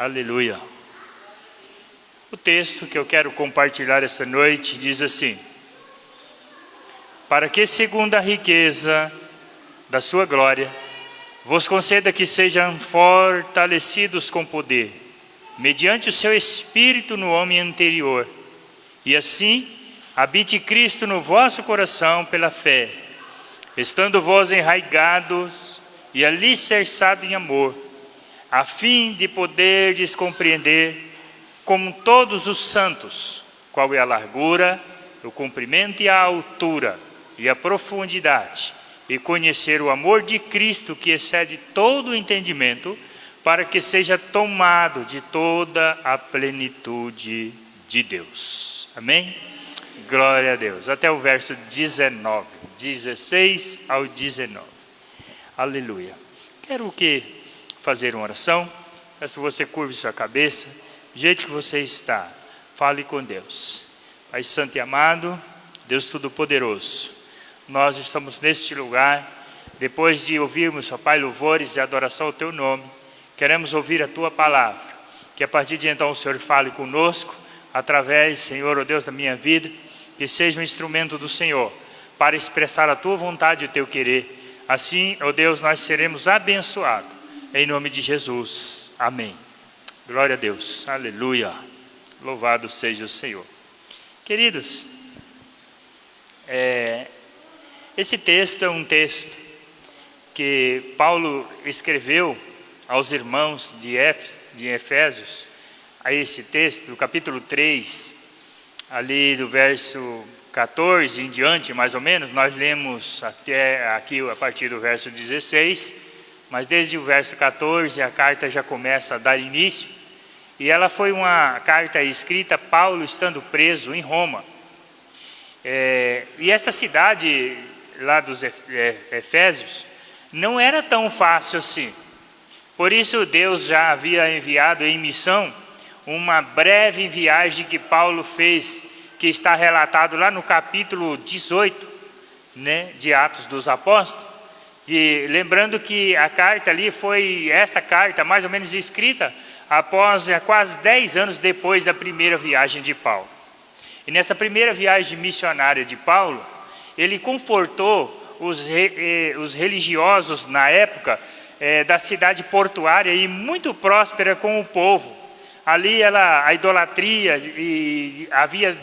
Aleluia. O texto que eu quero compartilhar esta noite diz assim: para que segundo a riqueza da sua glória, vos conceda que sejam fortalecidos com poder, mediante o seu Espírito no homem interior, e assim habite Cristo no vosso coração pela fé, estando vós enraigados e alicerçados em amor, a fim de poderdes compreender como todos os santos, qual é a largura, o comprimento e a altura, e a profundidade, e conhecer o amor de Cristo que excede todo o entendimento, para que seja tomado de toda a plenitude de Deus. Amém? Glória a Deus. Até o verso 19, 16 ao 19. Aleluia. Quero fazer uma oração. Peço que você curve sua cabeça, do jeito que você está. Fale com Deus. Pai Santo e amado, Deus Todo-Poderoso, nós estamos neste lugar, depois de ouvirmos, ó Pai, louvores e adoração ao Teu nome, queremos ouvir a Tua palavra, que a partir de então o Senhor fale conosco, através, Senhor, ó Deus, da minha vida, que seja um instrumento do Senhor, para expressar a Tua vontade e o Teu querer. Assim, ó Deus, nós seremos abençoados, em nome de Jesus. Amém. Glória a Deus. Aleluia. Louvado seja o Senhor. Queridos, esse texto é um texto que Paulo escreveu aos irmãos de Efésios, a esse texto, do capítulo 3, ali do verso 14 em diante, mais ou menos. Nós lemos até aqui a partir do verso 16, mas desde o verso 14 a carta já começa a dar início, e ela foi uma carta escrita Paulo estando preso em Roma. E esta cidade lá dos Efésios não era tão fácil assim. Por isso Deus já havia enviado em missão uma breve viagem que Paulo fez, que está relatado lá no capítulo 18, de Atos dos Apóstolos. E lembrando que a carta ali foi essa carta mais ou menos escrita após quase 10 anos depois da primeira viagem de Paulo. E nessa primeira viagem missionária de Paulo, ele confortou os religiosos na época da cidade portuária e muito próspera com o povo. Ali a idolatria havia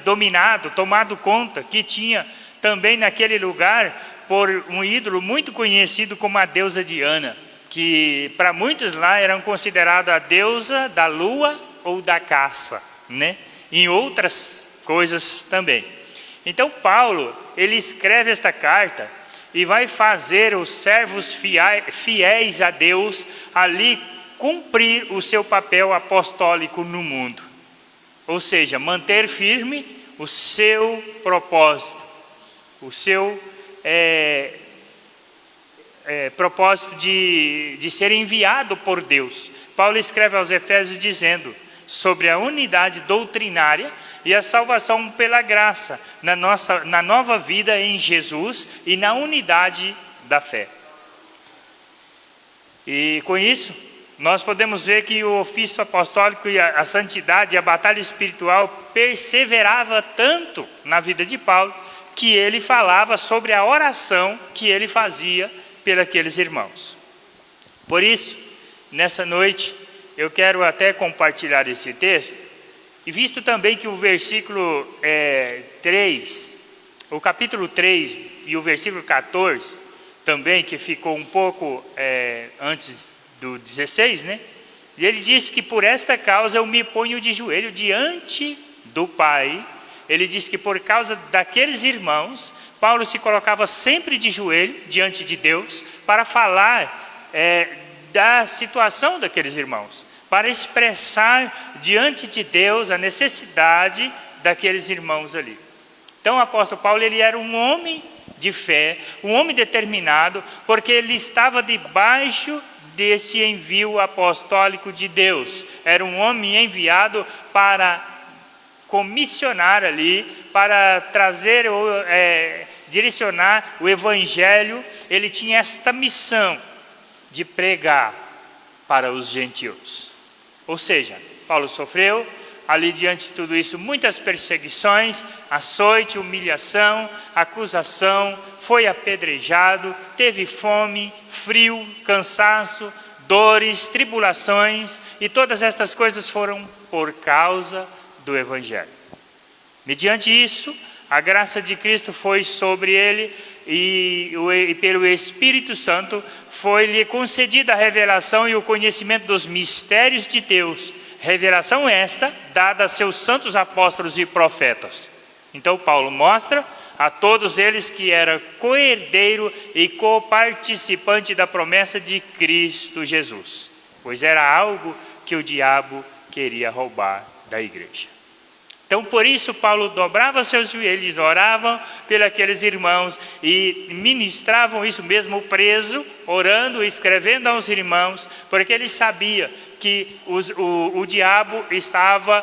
tomado conta, que tinha também naquele lugar por um ídolo muito conhecido como a deusa Diana, que para muitos lá eram considerada a deusa da lua ou da caça, em outras coisas também. Então Paulo, ele escreve esta carta e vai fazer os servos fiéis a Deus ali cumprir o seu papel apostólico no mundo. Ou seja, manter firme o seu propósito, o seu propósito de ser enviado por Deus. Paulo escreve aos Efésios dizendo sobre a unidade doutrinária e a salvação pela graça na nova vida em Jesus e na unidade da fé. E com isso, nós podemos ver que o ofício apostólico e a santidade e a batalha espiritual perseverava tanto na vida de Paulo, que ele falava sobre a oração que ele fazia pelos irmãos. Por isso, nessa noite, eu quero até compartilhar esse texto, e visto também que o versículo 3, o capítulo 3 e o versículo 14, também, que ficou um pouco antes do 16, e ele diz que por esta causa eu me ponho de joelho diante do Pai. Ele diz que por causa daqueles irmãos, Paulo se colocava sempre de joelho diante de Deus para falar da situação daqueles irmãos, para expressar diante de Deus a necessidade daqueles irmãos ali. Então o apóstolo Paulo, ele era um homem de fé, um homem determinado, porque ele estava debaixo desse envio apostólico de Deus. Era um homem enviado para comissionar ali, para trazer, direcionar o evangelho. Ele tinha esta missão de pregar para os gentios. Ou seja, Paulo sofreu, ali diante de tudo isso, muitas perseguições, açoite, humilhação, acusação, foi apedrejado, teve fome, frio, cansaço, dores, tribulações, e todas estas coisas foram por causa do Evangelho. Mediante isso, a graça de Cristo foi sobre ele e pelo Espírito Santo foi-lhe concedida a revelação e o conhecimento dos mistérios de Deus. Revelação esta dada a seus santos apóstolos e profetas. Então Paulo mostra a todos eles que era co-herdeiro e co-participante da promessa de Cristo Jesus, pois era algo que o diabo queria roubar da igreja. Então por isso Paulo dobrava seus joelhos, oravam pelos aqueles irmãos e ministravam isso mesmo preso, orando, escrevendo aos irmãos, porque ele sabia que o diabo estava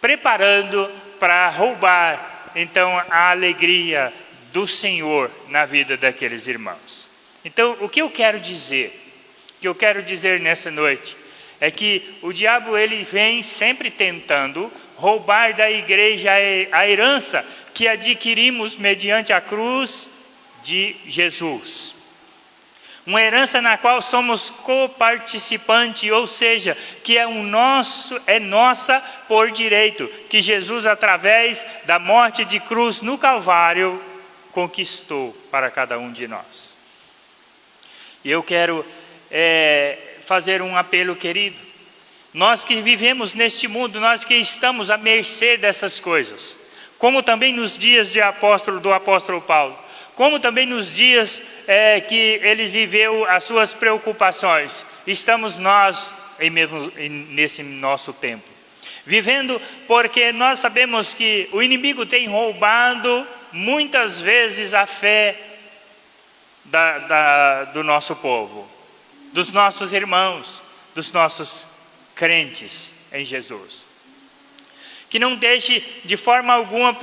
preparando para roubar então a alegria do Senhor na vida daqueles irmãos. Então o que eu quero dizer nessa noite é que o diabo ele vem sempre tentando roubar da igreja a herança que adquirimos mediante a cruz de Jesus. Uma herança na qual somos coparticipantes, ou seja, que é nossa por direito, que Jesus, através da morte de cruz no Calvário, conquistou para cada um de nós. E eu quero fazer um apelo, querido. Nós que vivemos neste mundo, nós que estamos à mercê dessas coisas, como também nos dias do apóstolo Paulo, como também nos dias que ele viveu as suas preocupações, estamos nós nesse nosso tempo, vivendo porque nós sabemos que o inimigo tem roubado muitas vezes a fé do nosso povo, dos nossos irmãos, dos nossos crentes em Jesus. Que não deixe de forma alguma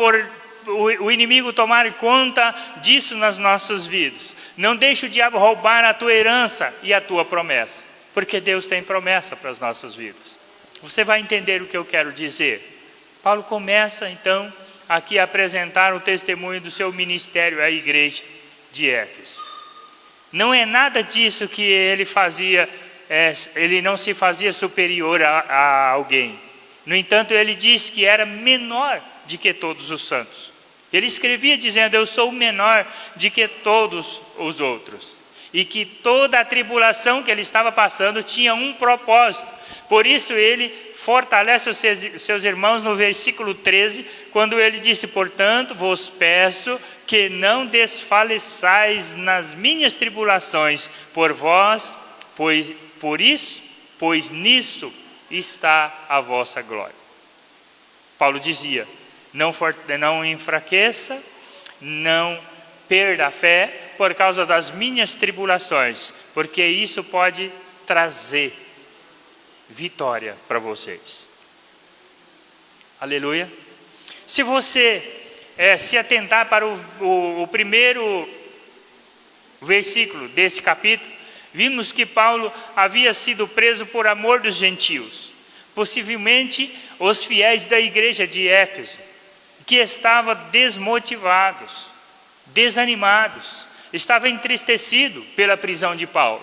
o inimigo tomar conta disso nas nossas vidas. Não deixe o diabo roubar a tua herança e a tua promessa, porque Deus tem promessa para as nossas vidas. Você vai entender o que eu quero dizer. Paulo começa então aqui a apresentar o testemunho do seu ministério à igreja de Éfeso. Não é nada disso que ele fazia. Ele não se fazia superior a alguém. No entanto, ele disse que era menor de que todos os santos. Ele escrevia dizendo: eu sou menor de que todos os outros. E que toda a tribulação que ele estava passando tinha um propósito. Por isso ele fortalece os seus irmãos no versículo 13, quando ele disse: portanto, vos peço que não desfaleçais nas minhas tribulações por vós, pois nisso está a vossa glória. Paulo dizia: não enfraqueça, não perda a fé por causa das minhas tribulações, porque isso pode trazer vitória para vocês. Aleluia. Se você se atentar para o primeiro versículo desse capítulo, vimos que Paulo havia sido preso por amor dos gentios, possivelmente os fiéis da igreja de Éfeso, que estavam desmotivados, desanimados, estavam entristecidos pela prisão de Paulo.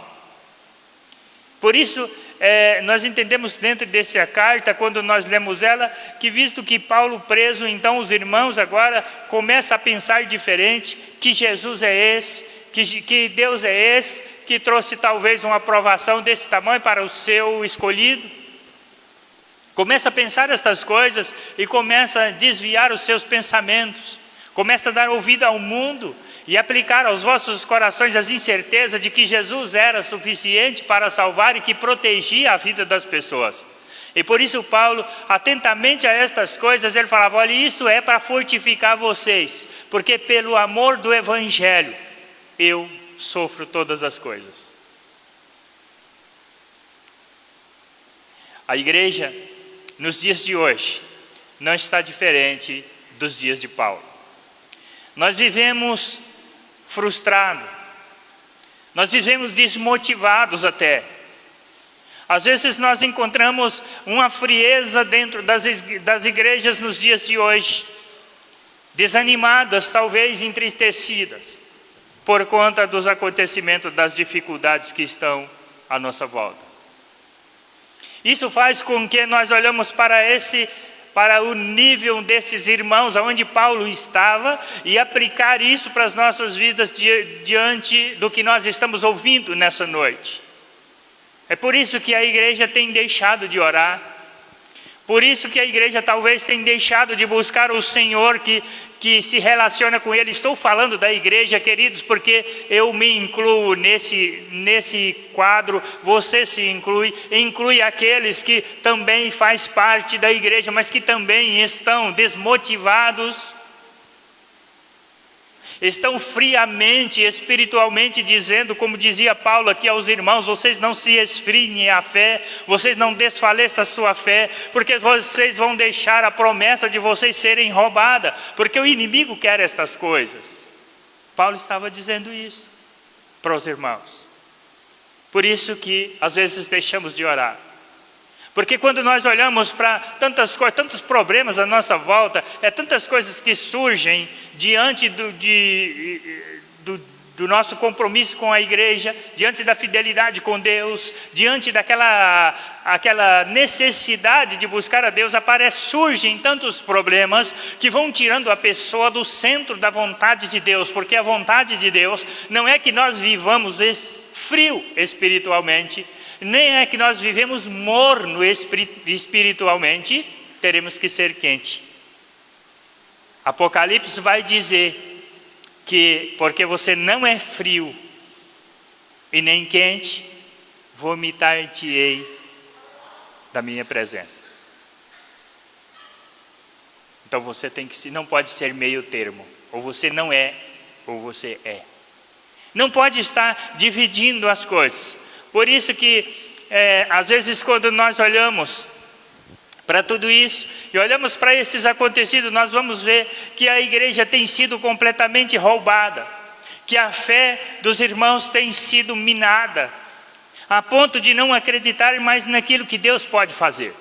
Por isso, nós entendemos dentro dessa carta, quando nós lemos ela, que visto que Paulo preso, então os irmãos agora começam a pensar diferente, que Jesus é esse, que Deus é esse, que trouxe talvez uma aprovação desse tamanho para o seu escolhido. Começa a pensar estas coisas e começa a desviar os seus pensamentos. Começa a dar ouvido ao mundo e aplicar aos vossos corações as incertezas de que Jesus era suficiente para salvar e que protegia a vida das pessoas. E por isso Paulo, atentamente a estas coisas, ele falava: olha, isso é para fortificar vocês, porque pelo amor do Evangelho eu sofro todas as coisas. A igreja, nos dias de hoje, não está diferente dos dias de Paulo. Nós vivemos frustrados, nós vivemos desmotivados até. Às vezes nós encontramos uma frieza dentro das igrejas nos dias de hoje, desanimadas, talvez entristecidas, por conta dos acontecimentos, das dificuldades que estão à nossa volta. Isso faz com que nós olhamos para o nível desses irmãos, aonde Paulo estava, e aplicar isso para as nossas vidas diante do que nós estamos ouvindo nessa noite. É por isso que a igreja tem deixado de orar, por isso que a igreja talvez tenha deixado de buscar o Senhor que se relaciona com Ele. Estou falando da igreja, queridos, porque eu me incluo nesse quadro, você se inclui aqueles que também faz parte da igreja, mas que também estão desmotivados, estão friamente, espiritualmente dizendo, como dizia Paulo aqui aos irmãos: vocês não se esfriem a fé, vocês não desfaleçam a sua fé, porque vocês vão deixar a promessa de vocês serem roubada, porque o inimigo quer estas coisas. Paulo estava dizendo isso para os irmãos. Por isso que às vezes deixamos de orar. Porque quando nós olhamos para tantas coisas, tantos problemas à nossa volta, tantas coisas que surgem diante do nosso compromisso com a igreja, diante da fidelidade com Deus, diante aquela necessidade de buscar a Deus, surgem tantos problemas que vão tirando a pessoa do centro da vontade de Deus, porque a vontade de Deus não é que nós vivamos frio espiritualmente, nem é que nós vivemos morno espiritualmente, teremos que ser quente. Apocalipse vai dizer que porque você não é frio e nem quente, vomitar-te-ei da minha presença. Então você não pode ser meio termo, ou você não é, ou você é. Não pode estar dividindo as coisas. Por isso que, às vezes, quando nós olhamos para tudo isso, e olhamos para esses acontecidos, nós vamos ver que a igreja tem sido completamente roubada, que a fé dos irmãos tem sido minada, a ponto de não acreditar mais naquilo que Deus pode fazer.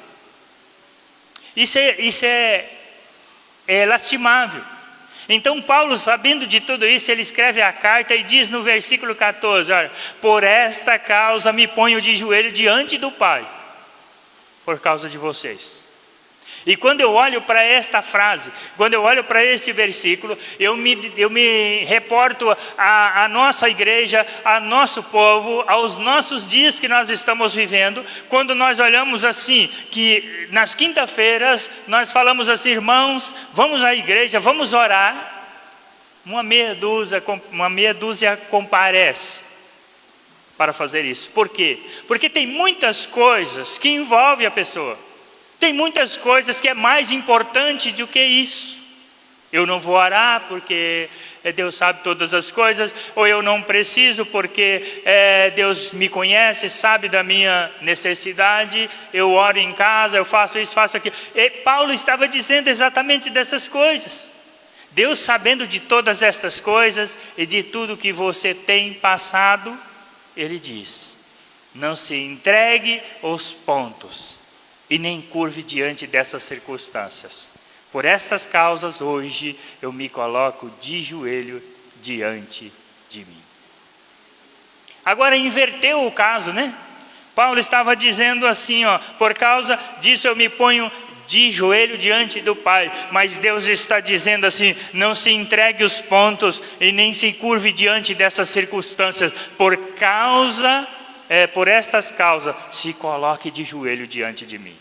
Isso é lastimável. Então Paulo, sabendo de tudo isso, ele escreve a carta e diz no versículo 14, olha: por esta causa me ponho de joelho diante do Pai, por causa de vocês. E quando eu olho para esta frase, quando eu olho para esse versículo, eu me reporto à nossa igreja, ao nosso povo, aos nossos dias que nós estamos vivendo, quando nós olhamos assim, que nas quinta-feiras nós falamos assim: irmãos, vamos à igreja, vamos orar, uma meia dúzia comparece para fazer isso. Por quê? Porque tem muitas coisas que envolvem a pessoa. Tem muitas coisas que é mais importante do que isso. Eu não vou orar porque Deus sabe todas as coisas, ou eu não preciso porque Deus me conhece, sabe da minha necessidade, eu oro em casa, eu faço isso, faço aquilo. E Paulo estava dizendo exatamente dessas coisas. Deus, sabendo de todas estas coisas e de tudo que você tem passado, Ele diz: não se entregue aos pontos e nem curve diante dessas circunstâncias. Por estas causas, hoje, eu me coloco de joelho diante de mim. Agora, inverteu o caso, né? Paulo estava dizendo assim, por causa disso eu me ponho de joelho diante do Pai. Mas Deus está dizendo assim: não se entregue os pontos e nem se curve diante dessas circunstâncias. Por estas causas, se coloque de joelho diante de mim.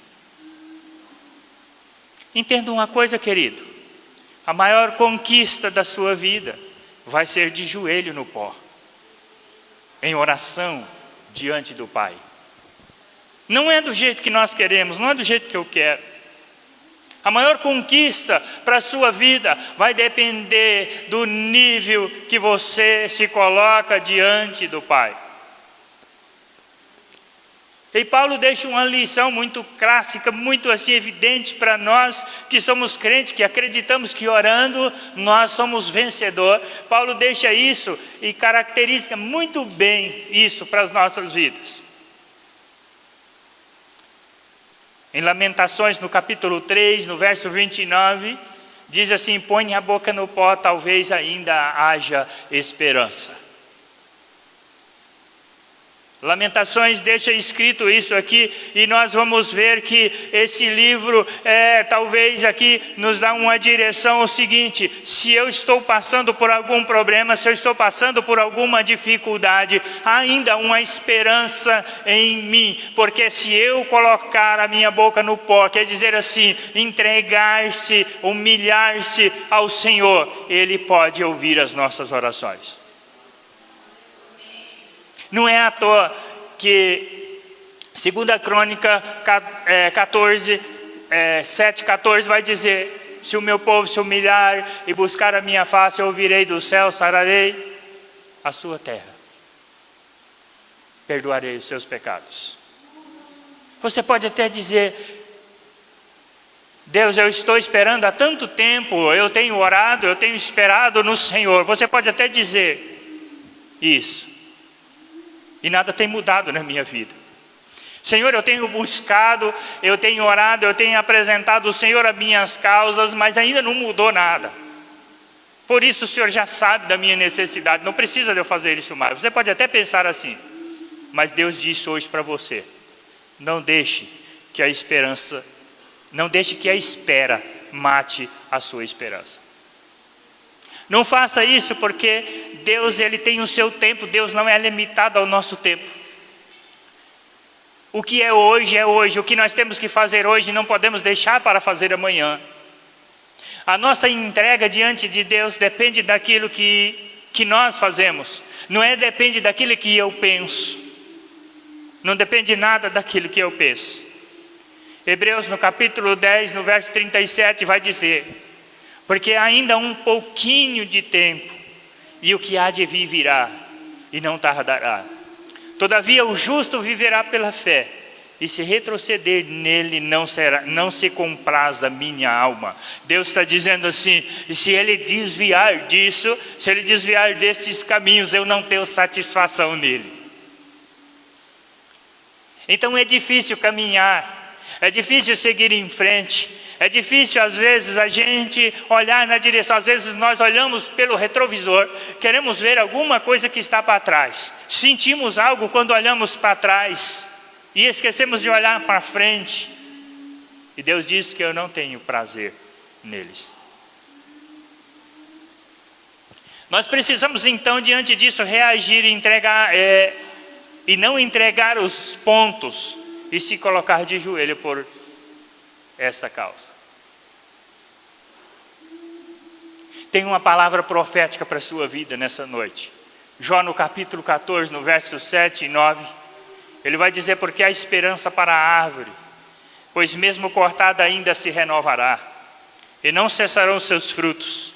Entenda uma coisa, querido: a maior conquista da sua vida vai ser de joelho no pó, em oração diante do Pai. Não é do jeito que nós queremos, não é do jeito que eu quero. A maior conquista para a sua vida vai depender do nível que você se coloca diante do Pai. E Paulo deixa uma lição muito clássica, muito assim evidente para nós que somos crentes, que acreditamos que orando nós somos vencedores. Paulo deixa isso e caracteriza muito bem isso para as nossas vidas. Em Lamentações, no capítulo 3, no verso 29, diz assim: põe a boca no pó, talvez ainda haja esperança. Lamentações deixa escrito isso aqui, e nós vamos ver que esse livro talvez aqui nos dá uma direção. O seguinte: se eu estou passando por algum problema, se eu estou passando por alguma dificuldade, há ainda uma esperança em mim, porque se eu colocar a minha boca no pó, quer dizer assim, entregar-se, humilhar-se ao Senhor, Ele pode ouvir as nossas orações. Não é à toa que 2 Crônica 14, 7:14 vai dizer: se o meu povo se humilhar e buscar a minha face, eu ouvirei do céu, sararei a sua terra, perdoarei os seus pecados. Você pode até dizer: Deus, eu estou esperando há tanto tempo, eu tenho orado, eu tenho esperado no Senhor. Você pode até dizer isso, e nada tem mudado na minha vida. Senhor, eu tenho buscado, eu tenho orado, eu tenho apresentado ao Senhor as minhas causas, mas ainda não mudou nada. Por isso o Senhor já sabe da minha necessidade, não precisa de eu fazer isso mais. Você pode até pensar assim, mas Deus disse hoje para você: não deixe que a espera mate a sua esperança. Não faça isso, porque Deus, Ele tem o seu tempo. Deus não é limitado ao nosso tempo. O que é hoje é hoje. O que nós temos que fazer hoje não podemos deixar para fazer amanhã. A nossa entrega diante de Deus depende daquilo que nós fazemos. Não depende daquilo que eu penso. Não depende nada daquilo que eu penso. Hebreus no capítulo 10, no verso 37 vai dizer: porque ainda um pouquinho de tempo, e o que há de vir virá, e não tardará. Todavia o justo viverá pela fé, e se retroceder nele não se compraz a minha alma. Deus está dizendo assim: se ele desviar disso, se ele desviar desses caminhos, eu não tenho satisfação nele. Então é difícil caminhar, é difícil seguir em frente. É difícil às vezes a gente olhar na direção. Às vezes nós olhamos pelo retrovisor, queremos ver alguma coisa que está para trás. Sentimos algo quando olhamos para trás e esquecemos de olhar para frente. E Deus diz que eu não tenho prazer neles. Nós precisamos então, diante disso, reagir e entregar, e não entregar os pontos e se colocar de joelho por esta causa. Tem uma palavra profética para a sua vida nessa noite. Jó no capítulo 14, no verso 7 e 9, ele vai dizer: porque há esperança para a árvore, pois mesmo cortada ainda se renovará, e não cessarão seus frutos.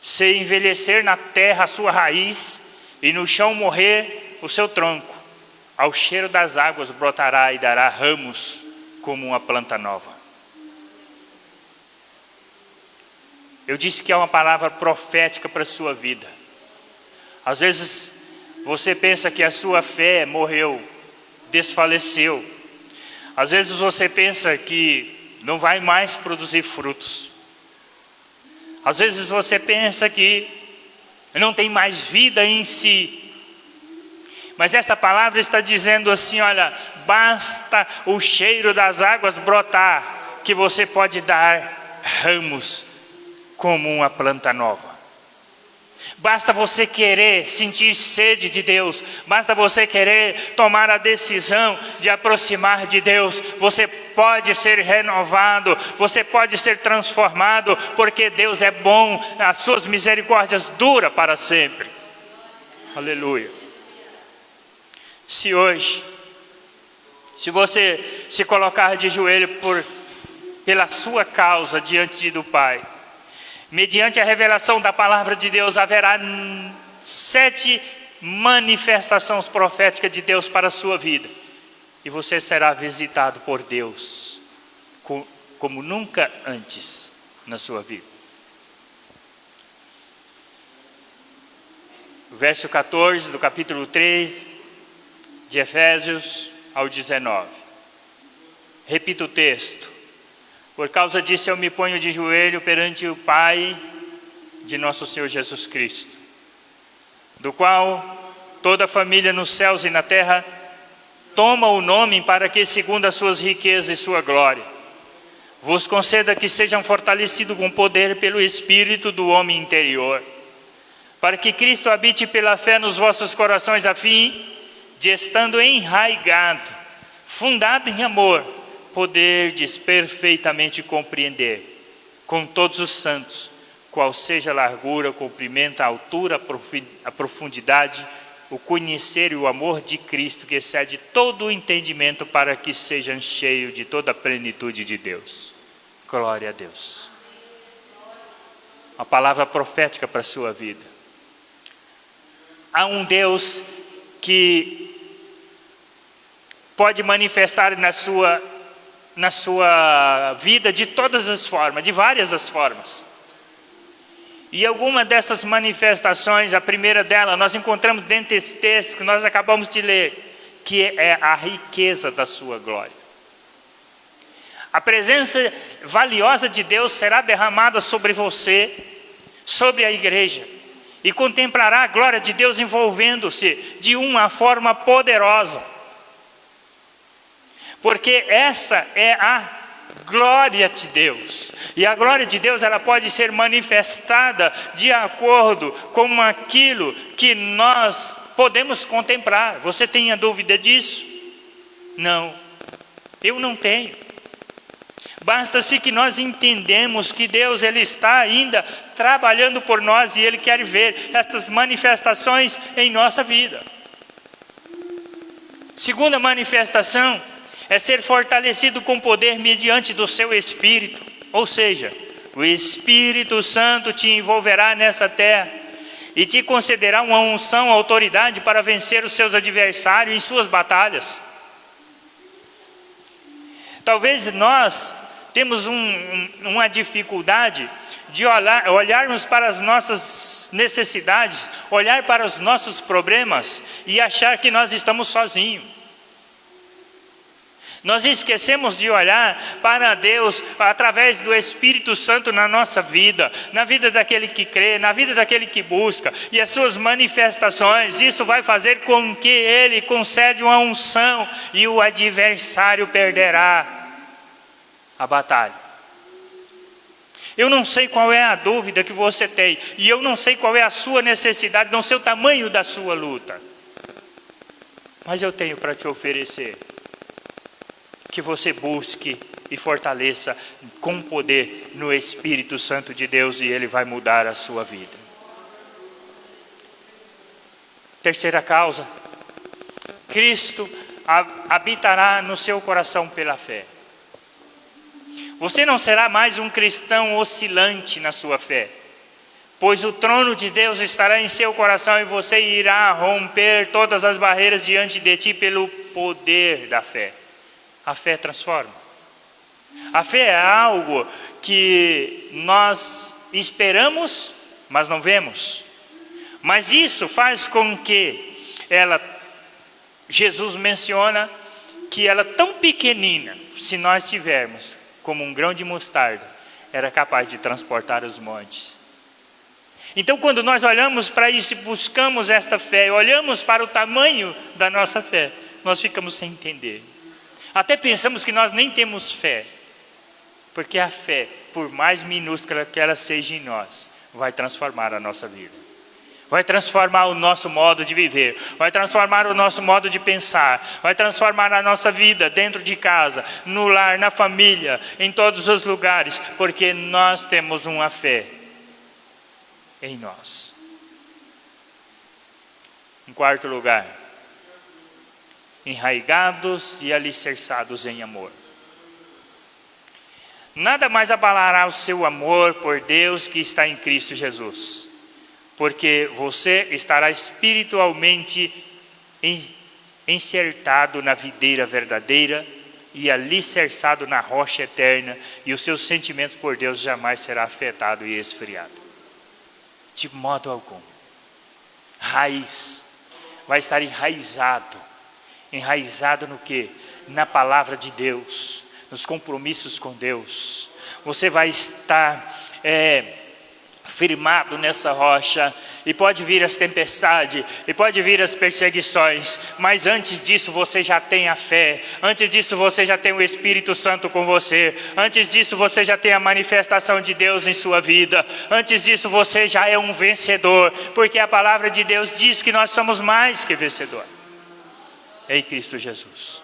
Se envelhecer na terra a sua raiz, e no chão morrer o seu tronco, ao cheiro das águas brotará e dará ramos como uma planta nova. Eu disse que é uma palavra profética para a sua vida. Às vezes você pensa que a sua fé morreu, desfaleceu. Às vezes você pensa que não vai mais produzir frutos. Às vezes você pensa que não tem mais vida em si. Mas essa palavra está dizendo assim: olha, basta o cheiro das águas brotar, que você pode dar ramos como uma planta nova. Basta você querer sentir sede de Deus, basta você querer tomar a decisão de aproximar de Deus, você pode ser renovado, você pode ser transformado, porque Deus é bom, as suas misericórdias duram para sempre. Aleluia. Se hoje, se você se colocar de joelho pela sua causa diante do Pai, mediante a revelação da palavra de Deus, haverá 7 manifestações proféticas de Deus para a sua vida. E você será visitado por Deus como nunca antes na sua vida. Verso 14 do capítulo 3 de Efésios ao 19. Repito o texto. Por causa disso eu me ponho de joelho perante o Pai de nosso Senhor Jesus Cristo, do qual toda a família nos céus e na terra toma o nome, para que, segundo as suas riquezas e sua glória, vos conceda que sejam fortalecidos com poder pelo Espírito do homem interior, para que Cristo habite pela fé nos vossos corações, a fim de, estando enraigado, fundado em amor, poderdes perfeitamente compreender com todos os santos qual seja a largura, o comprimento, a altura, a profundidade, o conhecer e o amor de Cristo, que excede todo o entendimento, para que sejam cheios de toda a plenitude de Deus. Glória a Deus. Uma palavra profética para a sua vida. Há um Deus que pode manifestar na sua vida de todas as formas, de várias as formas. E alguma dessas manifestações, a primeira dela, nós encontramos dentro desse texto que nós acabamos de ler, que é a riqueza da sua glória. A presença valiosa de Deus será derramada sobre você, sobre a igreja, e contemplará a glória de Deus envolvendo-se de uma forma poderosa. Porque essa é a glória de Deus. E a glória de Deus, ela pode ser manifestada de acordo com aquilo que nós podemos contemplar. Você tem a dúvida disso? Não, eu não tenho. Basta-se que nós entendemos que Deus, Ele está ainda trabalhando por nós, e Ele quer ver estas manifestações em nossa vida. Segunda manifestação é ser fortalecido com poder mediante do seu Espírito. Ou seja, o Espírito Santo te envolverá nessa terra e te concederá uma unção, autoridade para vencer os seus adversários em suas batalhas. Talvez nós temos uma dificuldade de olharmos para as nossas necessidades, olhar para os nossos problemas e achar que nós estamos sozinhos. Nós esquecemos de olhar para Deus através do Espírito Santo na nossa vida, na vida daquele que crê, na vida daquele que busca, e as suas manifestações. Isso vai fazer com que Ele conceda uma unção e o adversário perderá a batalha. Eu não sei qual é a dúvida que você tem, e eu não sei qual é a sua necessidade, não sei o tamanho da sua luta, mas eu tenho para te oferecer que você busque e fortaleça com poder no Espírito Santo de Deus, e Ele vai mudar a sua vida. Terceira causa: Cristo habitará no seu coração pela fé. Você não será mais um cristão oscilante na sua fé, pois o trono de Deus estará em seu coração, e você irá romper todas as barreiras diante de ti pelo poder da fé. A fé transforma. A fé é algo que nós esperamos, mas não vemos. Mas isso faz com que Jesus menciona que ela tão pequenina, se nós tivermos como um grão de mostarda, era capaz de transportar os montes. Então, quando nós olhamos para isso e buscamos esta fé, olhamos para o tamanho da nossa fé, nós ficamos sem entender. Até pensamos que nós nem temos fé, porque a fé, por mais minúscula que ela seja em nós, vai transformar a nossa vida, vai transformar o nosso modo de viver, vai transformar o nosso modo de pensar, vai transformar a nossa vida dentro de casa, no lar, na família, em todos os lugares, porque nós temos uma fé em nós. Em quarto lugar, enraigados e alicerçados em amor. Nada mais abalará o seu amor por Deus que está em Cristo Jesus, porque você estará espiritualmente encertado na videira verdadeira e alicerçado na rocha eterna, e os seus sentimentos por Deus jamais será afetado e esfriado, de modo algum. Raiz, vai estar enraizado no quê? Na palavra de Deus, nos compromissos com Deus. Você vai estar firmado nessa rocha, e pode vir as tempestades, e pode vir as perseguições, mas antes disso você já tem a fé, antes disso você já tem o Espírito Santo com você, antes disso você já tem a manifestação de Deus em sua vida, antes disso você já é um vencedor, porque a palavra de Deus diz que nós somos mais que vencedor em Cristo Jesus.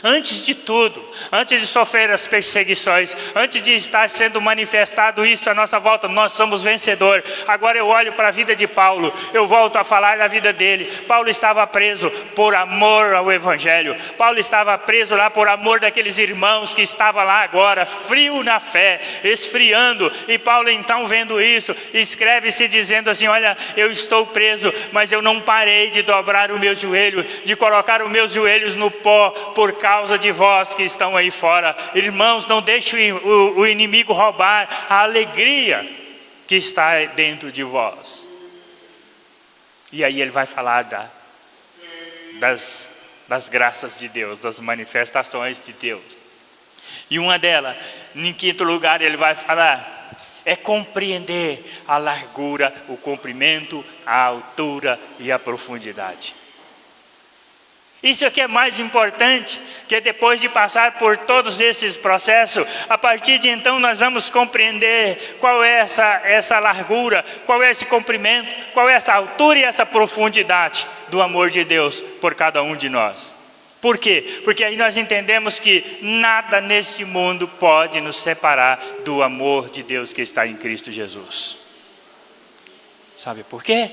Antes de tudo, antes de sofrer as perseguições, antes de estar sendo manifestado isso à nossa volta, nós somos vencedores. Agora eu olho para a vida de Paulo, eu volto a falar da vida dele. Paulo estava preso por amor ao Evangelho. Paulo estava preso lá por amor daqueles irmãos que estavam lá agora, frio na fé, esfriando. E Paulo então vendo isso, escreve-se dizendo assim: olha, eu estou preso, mas eu não parei de dobrar o meu joelho, de colocar os meus joelhos no pó, por causa de vós que estão aí fora. Irmãos, não deixe o inimigo roubar a alegria que está dentro de vós. E aí ele vai falar das graças de Deus, das manifestações de Deus. E uma delas, em quinto lugar, ele vai falar, é compreender a largura, o comprimento, a altura e a profundidade. Isso aqui é mais importante, que depois de passar por todos esses processos, a partir de então nós vamos compreender qual é essa largura, qual é esse comprimento, qual é essa altura e essa profundidade do amor de Deus por cada um de nós. Por quê? Porque aí nós entendemos que nada neste mundo pode nos separar do amor de Deus que está em Cristo Jesus. Sabe por quê?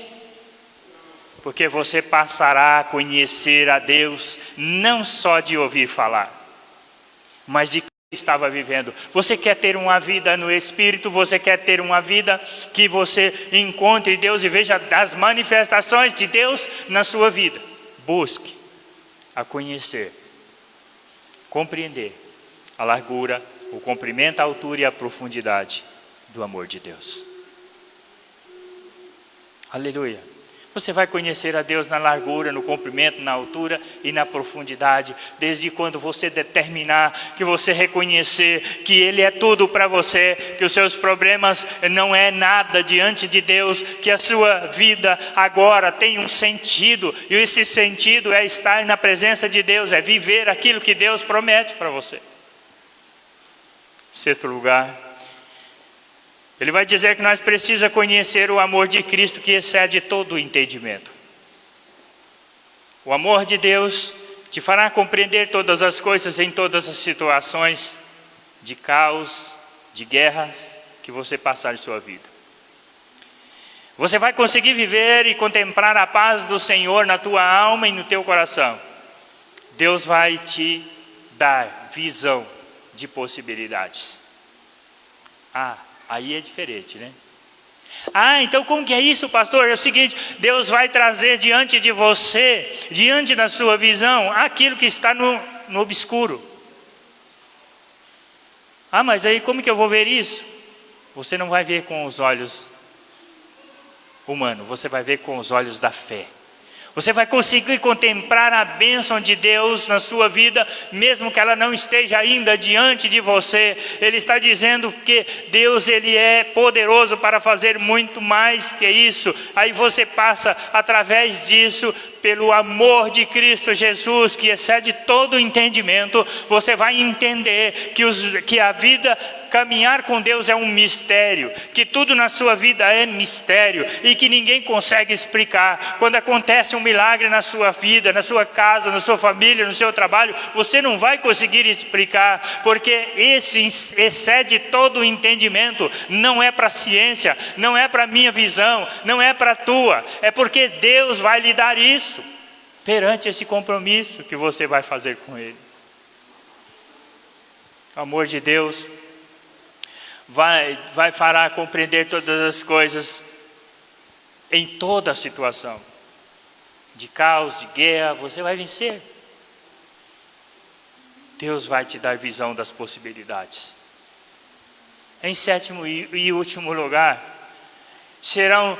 Porque você passará a conhecer a Deus, não só de ouvir falar, mas de que estava vivendo. Você quer ter uma vida no Espírito, você quer ter uma vida que você encontre Deus e veja as manifestações de Deus na sua vida. Busque a conhecer, compreender a largura, o comprimento, a altura e a profundidade do amor de Deus. Aleluia. Você vai conhecer a Deus na largura, no comprimento, na altura e na profundidade, desde quando você determinar, que você reconhecer que Ele é tudo para você, que os seus problemas não é nada diante de Deus, que a sua vida agora tem um sentido, e esse sentido é estar na presença de Deus, é viver aquilo que Deus promete para você. Sexto lugar, ele vai dizer que nós precisamos conhecer o amor de Cristo que excede todo o entendimento. O amor de Deus te fará compreender todas as coisas em todas as situações de caos, de guerras que você passar em sua vida. Você vai conseguir viver e contemplar a paz do Senhor na tua alma e no teu coração. Deus vai te dar visão de possibilidades. Aí é diferente, né? Então como que é isso, pastor? É o seguinte, Deus vai trazer diante de você, diante da sua visão, aquilo que está no obscuro. Mas aí como que eu vou ver isso? Você não vai ver com os olhos humanos, você vai ver com os olhos da fé. Você vai conseguir contemplar a bênção de Deus na sua vida, mesmo que ela não esteja ainda diante de você. Ele está dizendo que Deus, Ele é poderoso para fazer muito mais que isso. Aí você passa, através disso, pelo amor de Cristo Jesus, que excede todo o entendimento, você vai entender que a vida, caminhar com Deus é um mistério, que tudo na sua vida é mistério, e que ninguém consegue explicar. Quando acontece um milagre na sua vida, na sua casa, na sua família, no seu trabalho, você não vai conseguir explicar, porque esse excede todo o entendimento. Não é para a ciência, não é para a minha visão, não é para a tua, é porque Deus vai lhe dar isso, perante esse compromisso que você vai fazer com Ele. O amor de Deus vai fará compreender todas as coisas em toda a situação. De caos, de guerra, você vai vencer. Deus vai te dar visão das possibilidades. Em sétimo e último lugar, serão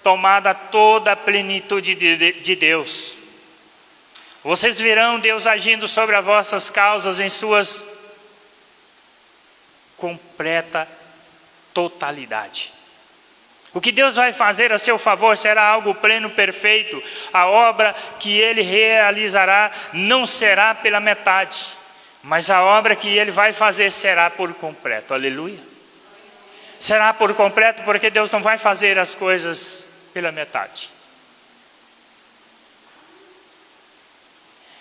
tomada toda a plenitude de Deus. Vocês verão Deus agindo sobre as vossas causas em suas completa totalidade. O que Deus vai fazer a seu favor será algo pleno, perfeito. A obra que Ele realizará não será pela metade, mas a obra que Ele vai fazer será por completo. Aleluia. Será por completo, porque Deus não vai fazer as coisas pela metade.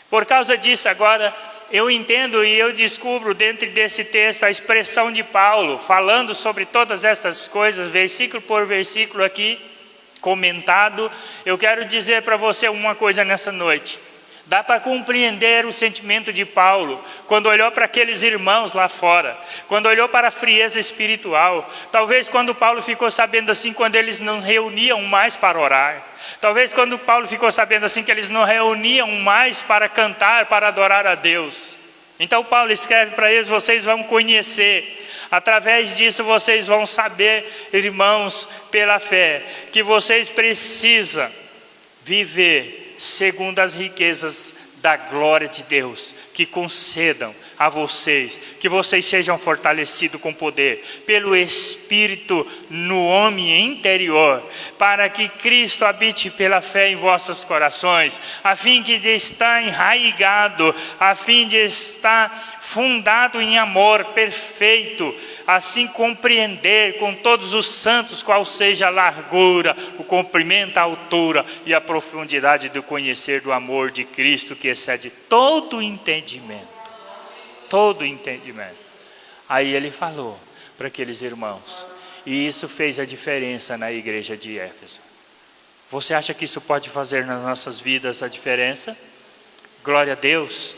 Por causa disso, agora, eu entendo e eu descubro dentro desse texto a expressão de Paulo, falando sobre todas estas coisas, versículo por versículo aqui, comentado. Eu quero dizer para você uma coisa nessa noite. Dá para compreender o sentimento de Paulo, quando olhou para aqueles irmãos lá fora, quando olhou para a frieza espiritual. Talvez quando Paulo ficou sabendo assim, quando eles não reuniam mais para orar. Talvez quando Paulo ficou sabendo assim, que eles não reuniam mais para cantar, para adorar a Deus. Então Paulo escreve para eles: vocês vão conhecer, através disso vocês vão saber, irmãos, pela fé, que vocês precisam viver segundo as riquezas da glória de Deus, que concedam a vocês, que vocês sejam fortalecidos com poder, pelo Espírito no homem interior, para que Cristo habite pela fé em vossos corações, a fim de estar enraizado, a fim de estar fundado em amor perfeito, assim compreender com todos os santos qual seja a largura, o comprimento, a altura e a profundidade do conhecer do amor de Cristo, que excede todo entendimento. Todo entendimento. Aí ele falou para aqueles irmãos, e isso fez a diferença na igreja de Éfeso. Você acha que isso pode fazer nas nossas vidas a diferença? Glória a Deus.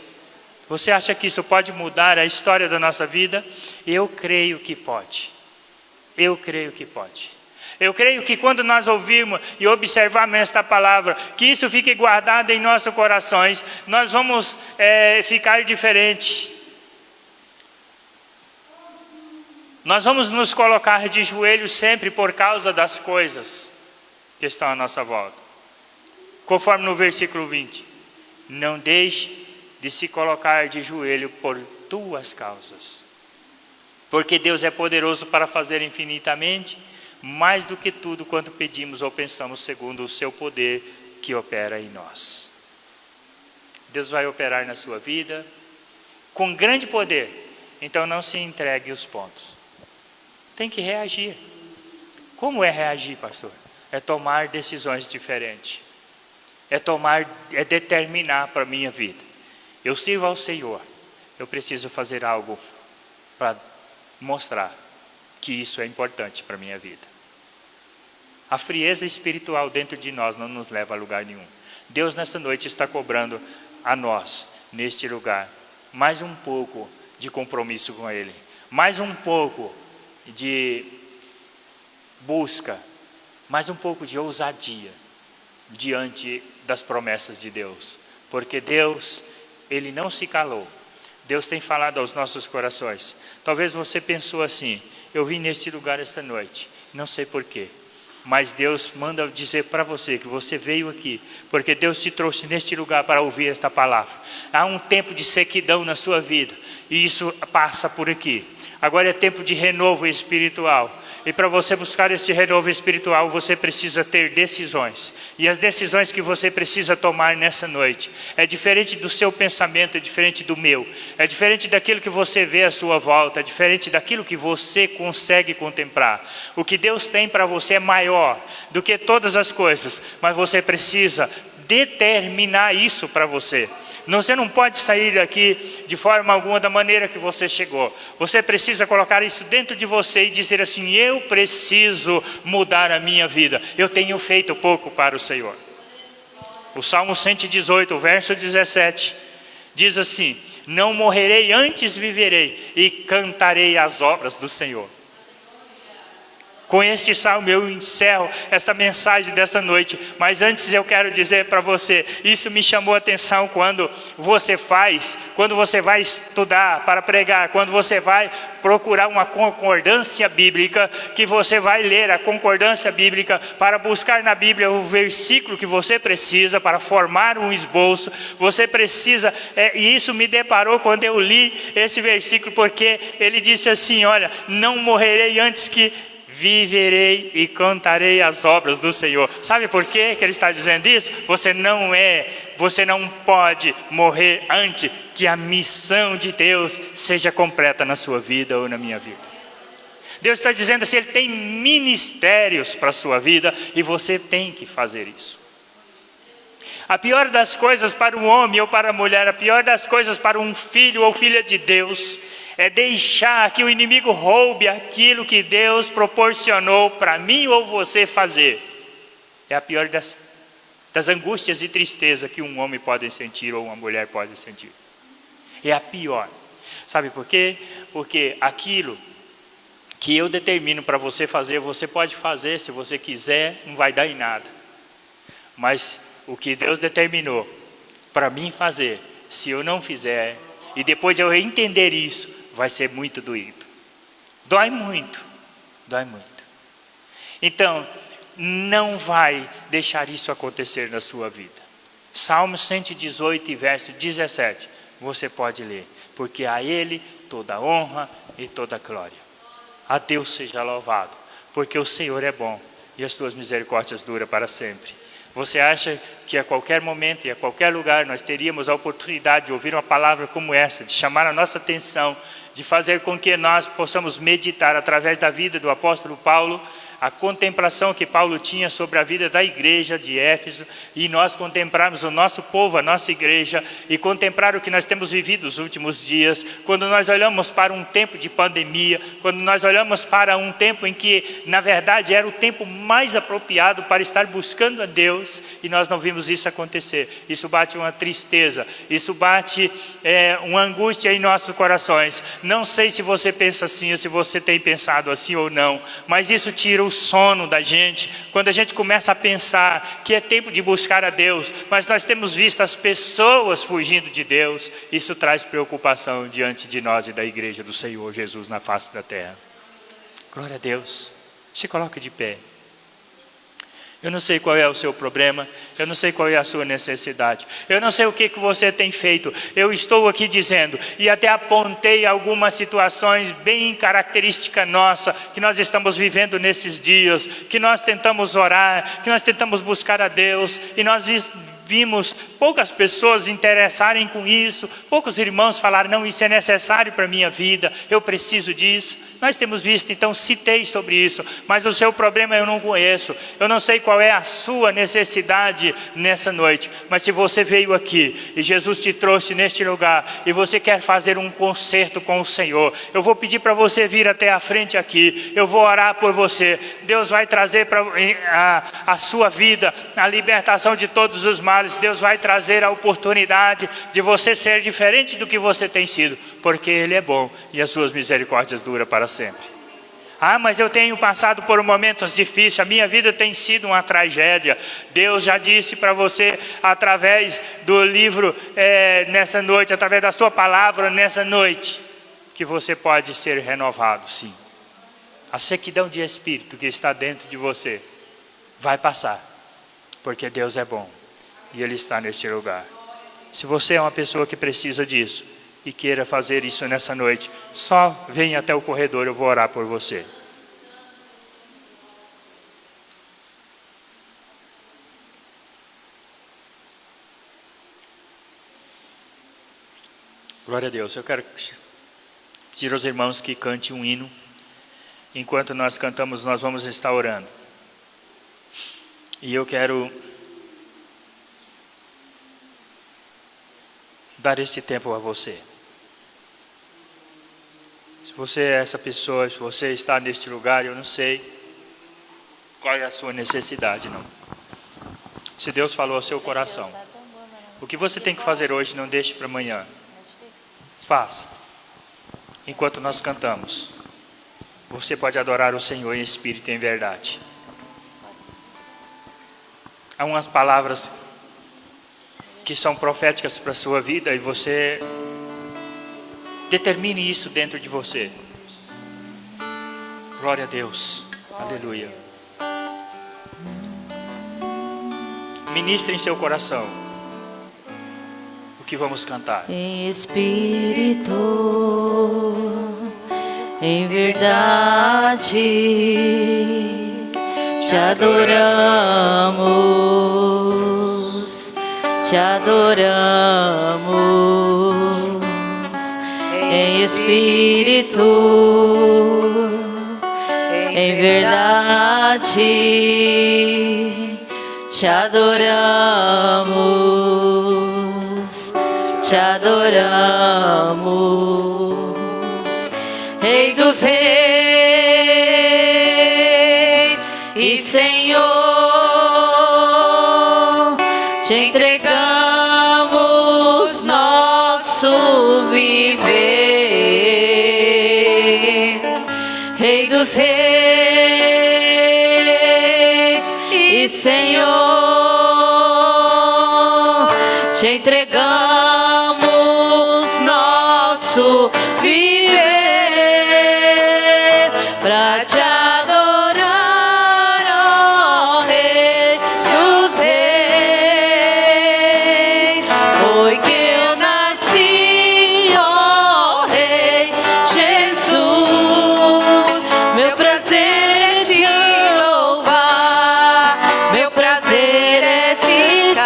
Você acha que isso pode mudar a história da nossa vida? Eu creio que pode. Eu creio que pode. Eu creio que quando nós ouvirmos e observarmos esta palavra, que isso fique guardado em nossos corações, nós vamos ficar diferente. Nós vamos nos colocar de joelhos sempre por causa das coisas que estão à nossa volta. Conforme no versículo 20. Não deixe de se colocar de joelho por tuas causas. Porque Deus é poderoso para fazer infinitamente mais do que tudo quanto pedimos ou pensamos, segundo o seu poder que opera em nós. Deus vai operar na sua vida com grande poder. Então não se entregue os pontos. Tem que reagir. Como é reagir, pastor? É tomar decisões diferentes. É determinar para a minha vida. Eu sirvo ao Senhor. Eu preciso fazer algo para mostrar que isso é importante para a minha vida. A frieza espiritual dentro de nós não nos leva a lugar nenhum. Deus nessa noite está cobrando a nós, neste lugar, mais um pouco de compromisso com Ele. Mais um pouco de busca, mais um pouco de ousadia diante das promessas de Deus, porque Deus, Ele não se calou. Deus tem falado aos nossos corações. Talvez você pensou assim: eu vim neste lugar esta noite, não sei porquê, mas Deus manda dizer para você que você veio aqui, porque Deus te trouxe neste lugar para ouvir esta palavra. Há um tempo de sequidão na sua vida, e isso passa por aqui. Agora é tempo de renovo espiritual. E para você buscar este renovo espiritual, você precisa ter decisões. E as decisões que você precisa tomar nessa noite é diferente do seu pensamento, é diferente do meu. É diferente daquilo que você vê à sua volta, é diferente daquilo que você consegue contemplar. O que Deus tem para você é maior do que todas as coisas, mas você precisa determinar isso para você. Você não pode sair daqui de forma alguma da maneira que você chegou. Você precisa colocar isso dentro de você e dizer assim: eu preciso mudar a minha vida. Eu tenho feito pouco para o Senhor. O Salmo 118, verso 17, diz assim: não morrerei, antes viverei e cantarei as obras do Senhor. Com este salmo eu encerro esta mensagem dessa noite. Mas antes eu quero dizer para você, isso me chamou a atenção quando você vai estudar para pregar, quando você vai procurar uma concordância bíblica, que você vai ler a concordância bíblica para buscar na Bíblia o versículo que você precisa para formar um esboço. Você precisa, e isso me deparou quando eu li esse versículo, porque ele disse assim, olha, não morrerei antes que viverei e contarei as obras do Senhor. Sabe por quê que ele está dizendo isso? Você não pode morrer antes que a missão de Deus seja completa na sua vida ou na minha vida. Deus está dizendo assim, Ele tem ministérios para a sua vida e você tem que fazer isso. A pior das coisas para um homem ou para a mulher, a pior das coisas para um filho ou filha de Deus, é deixar que o inimigo roube aquilo que Deus proporcionou para mim ou você fazer. É a pior das angústias e tristeza que um homem pode sentir ou uma mulher pode sentir. É a pior. Sabe por quê? Porque aquilo que eu determino para você fazer, você pode fazer se você quiser, não vai dar em nada. Mas o que Deus determinou para mim fazer, se eu não fizer, e depois eu entender isso, vai ser muito doído. Dói muito. Dói muito. Então, não vai deixar isso acontecer na sua vida. Salmo 118, verso 17. Você pode ler. Porque a Ele toda honra e toda glória. A Deus seja louvado. Porque o Senhor é bom e as suas misericórdias duram para sempre. Você acha que a qualquer momento e a qualquer lugar nós teríamos a oportunidade de ouvir uma palavra como essa, de chamar a nossa atenção, de fazer com que nós possamos meditar através da vida do apóstolo Paulo, a contemplação que Paulo tinha sobre a vida da igreja de Éfeso, e nós contemplarmos o nosso povo, a nossa igreja, e contemplar o que nós temos vivido nos últimos dias, quando nós olhamos para um tempo de pandemia, quando nós olhamos para um tempo em que, na verdade, era o tempo mais apropriado para estar buscando a Deus, e nós não vimos isso acontecer. Isso bate uma tristeza, isso bate uma angústia em nossos corações. Não sei se você pensa assim, ou se você tem pensado assim ou não, mas isso tira o sono da gente, quando a gente começa a pensar que é tempo de buscar a Deus, mas nós temos visto as pessoas fugindo de Deus. Isso traz preocupação diante de nós e da igreja do Senhor Jesus na face da terra. Glória a Deus. Se coloque de pé. Eu não sei qual é o seu problema, eu não sei qual é a sua necessidade, eu não sei o que você tem feito. Eu estou aqui dizendo, e até apontei algumas situações bem características nossa, que nós estamos vivendo nesses dias, que nós tentamos orar, que nós tentamos buscar a Deus, e nós vimos poucas pessoas interessarem com isso, poucos irmãos falaram, não, isso é necessário para a minha vida, eu preciso disso. Nós temos visto, então citei sobre isso, mas o seu problema eu não conheço, eu não sei qual é a sua necessidade nessa noite, mas se você veio aqui e Jesus te trouxe neste lugar e você quer fazer um concerto com o Senhor, eu vou pedir para você vir até a frente aqui, eu vou orar por você. Deus vai trazer para a sua vida a libertação de todos os males. Deus vai trazer a oportunidade de você ser diferente do que você tem sido, porque Ele é bom e as suas misericórdias duram para sempre. Ah, mas eu tenho passado por momentos difíceis, a minha vida tem sido uma tragédia. Deus já disse para você, através do livro nessa noite, através da sua palavra nessa noite, que você pode ser renovado, sim. A sequidão de espírito que está dentro de você vai passar, porque Deus é bom e Ele está neste lugar. Se você é uma pessoa que precisa disso e queira fazer isso nessa noite, só venha até o corredor, eu vou orar por você. Glória a Deus. Eu quero pedir aos irmãos que cante um hino. Enquanto nós cantamos, nós vamos estar orando. E eu quero dar esse tempo a você. Se você é essa pessoa, se você está neste lugar, eu não sei qual é a sua necessidade, não. Se Deus falou ao seu coração, o que você tem que fazer hoje, não deixe para amanhã. Faça, enquanto nós cantamos. você pode adorar o Senhor em espírito e em verdade. Há umas palavras que são proféticas para a sua vida e você determine isso dentro de você. Glória a Deus. Aleluia. Ministre em seu coração o que vamos cantar. Em espírito, em verdade, te adoramos, te adoramos. Em espírito, em verdade, te adoramos, te adoramos. Rei dos reis e Senhor, te entregamos nosso viver. Rei dos reis e Senhor, te entregamos nosso viver para te adorar, ó Rei dos reis. Foi que eu nasci, ó Rei Jesus. Meu prazer é te louvar, meu prazer é ficar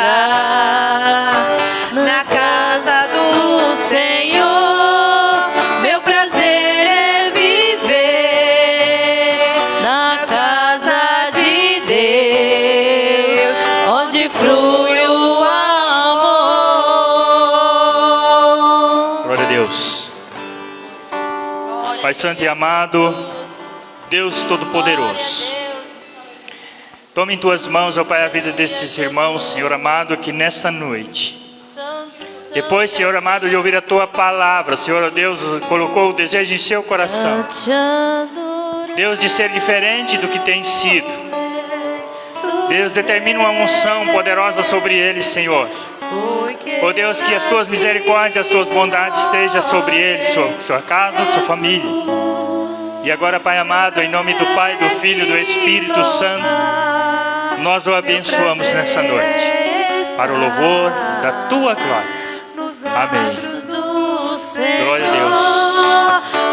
na casa do Senhor. Meu prazer é viver na casa de Deus, onde flui o amor. Glória a Deus. Pai Santo e amado, Deus Todo-Poderoso, tome em tuas mãos, ó Pai, a vida desses irmãos, Senhor amado, que nesta noite, depois, Senhor amado, de ouvir a tua palavra, Senhor Deus, colocou o desejo em seu coração, Deus, de ser diferente do que tem sido. Deus, determina uma unção poderosa sobre eles, Senhor. Ó Deus, que as tuas misericórdias, as tuas bondades estejam sobre eles, sua casa, sua família. E agora, Pai amado, em nome do Pai, do Filho e do Espírito Santo, nós o abençoamos nessa noite, para o louvor da tua glória. Amém. Glória a Deus.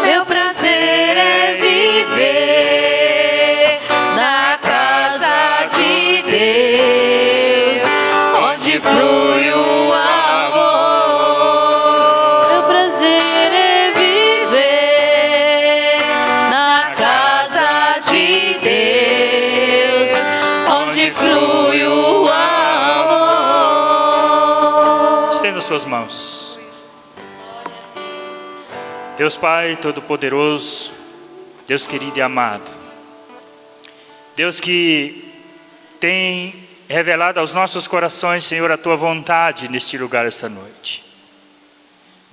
Meu prazer é viver na casa de Deus, onde flui o amor. Meu prazer é viver na casa de Deus, onde flui o amor. Estenda suas mãos. Deus Pai Todo-Poderoso, Deus querido e amado, Deus que tem revelado aos nossos corações, Senhor, a tua vontade neste lugar esta noite.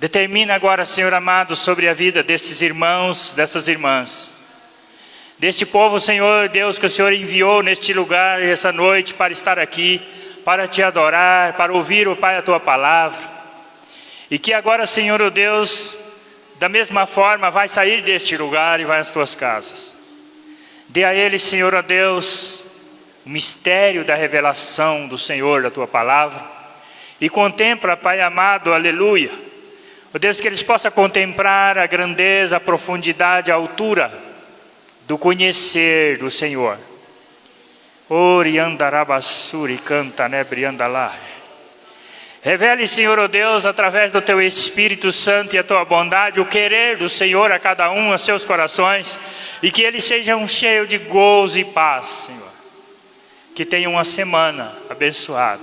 Determina agora, Senhor amado, sobre a vida desses irmãos, dessas irmãs, deste povo, Senhor Deus, que o Senhor enviou neste lugar essa noite para estar aqui, para te adorar, para ouvir, ó Pai, a tua palavra. E que agora, Senhor, ó Deus, da mesma forma vai sair deste lugar e vai às tuas casas. Dê a eles, Senhor, ó Deus, o mistério da revelação do Senhor, da tua palavra. E contempla, Pai amado, aleluia. Ó Deus, que eles possam contemplar a grandeza, a profundidade, a altura do conhecer do Senhor. Oriandarabassuri canta nebriandalá. Revele, Senhor, ó Deus, através do teu Espírito Santo e a tua bondade, o querer do Senhor a cada um, aos seus corações, e que eles sejam cheios de gozo e paz, Senhor. Que tenham uma semana abençoada,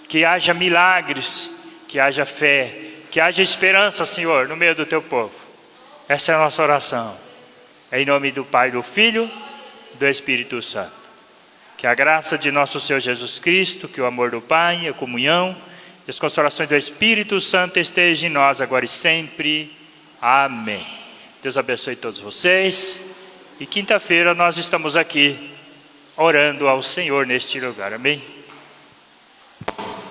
que haja milagres, que haja fé, que haja esperança, Senhor, no meio do teu povo. Essa é a nossa oração. Em nome do Pai, do Filho e do Espírito Santo. Que a graça de nosso Senhor Jesus Cristo, que o amor do Pai, a comunhão e as consolações do Espírito Santo estejam em nós agora e sempre. Amém. Deus abençoe todos vocês. E quinta-feira nós estamos aqui orando ao Senhor neste lugar. Amém?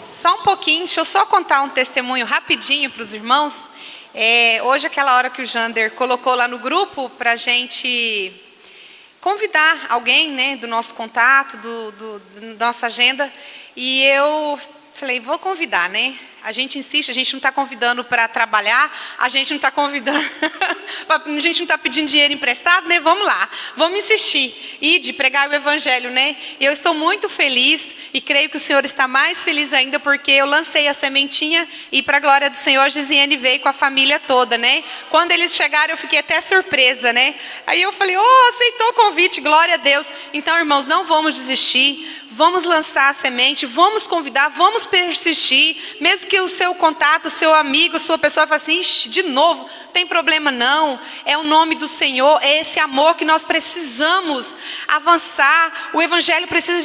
Só um pouquinho, deixa eu só contar um testemunho rapidinho para os irmãos. Hoje, aquela hora que o Jander colocou lá no grupo para a gente convidar alguém, né, do nosso contato, da nossa agenda, e eu falei, vou convidar, né? A gente insiste, a gente não está convidando para trabalhar, a gente não está convidando, a gente não está pedindo dinheiro emprestado, né? Vamos lá, vamos insistir e de pregar o evangelho, né? E eu estou muito feliz e creio que o Senhor está mais feliz ainda porque eu lancei a sementinha e para a glória do Senhor, a Gisiane veio com a família toda, né? Quando eles chegaram, eu fiquei até surpresa, né? Aí eu falei, aceitou o convite, glória a Deus. Então, irmãos, não vamos desistir. Vamos lançar a semente, vamos convidar, vamos persistir, mesmo que o seu contato, o seu amigo, sua pessoa fale assim, ixi, de novo, não tem problema não, é o nome do Senhor, é esse amor que nós precisamos avançar, o evangelho precisa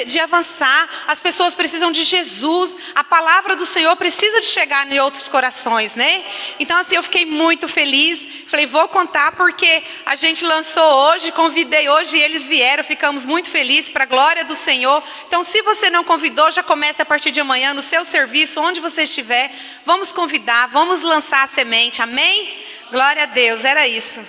de avançar, as pessoas precisam de Jesus, a palavra do Senhor precisa de chegar em outros corações, né? Então assim, eu fiquei muito feliz, falei, vou contar porque a gente lançou hoje, convidei hoje e eles vieram, ficamos muito felizes para a glória do Senhor. Então, se você não convidou, já comece a partir de amanhã no seu serviço, onde você estiver. Vamos convidar, vamos lançar a semente. Amém? Glória a Deus, era isso.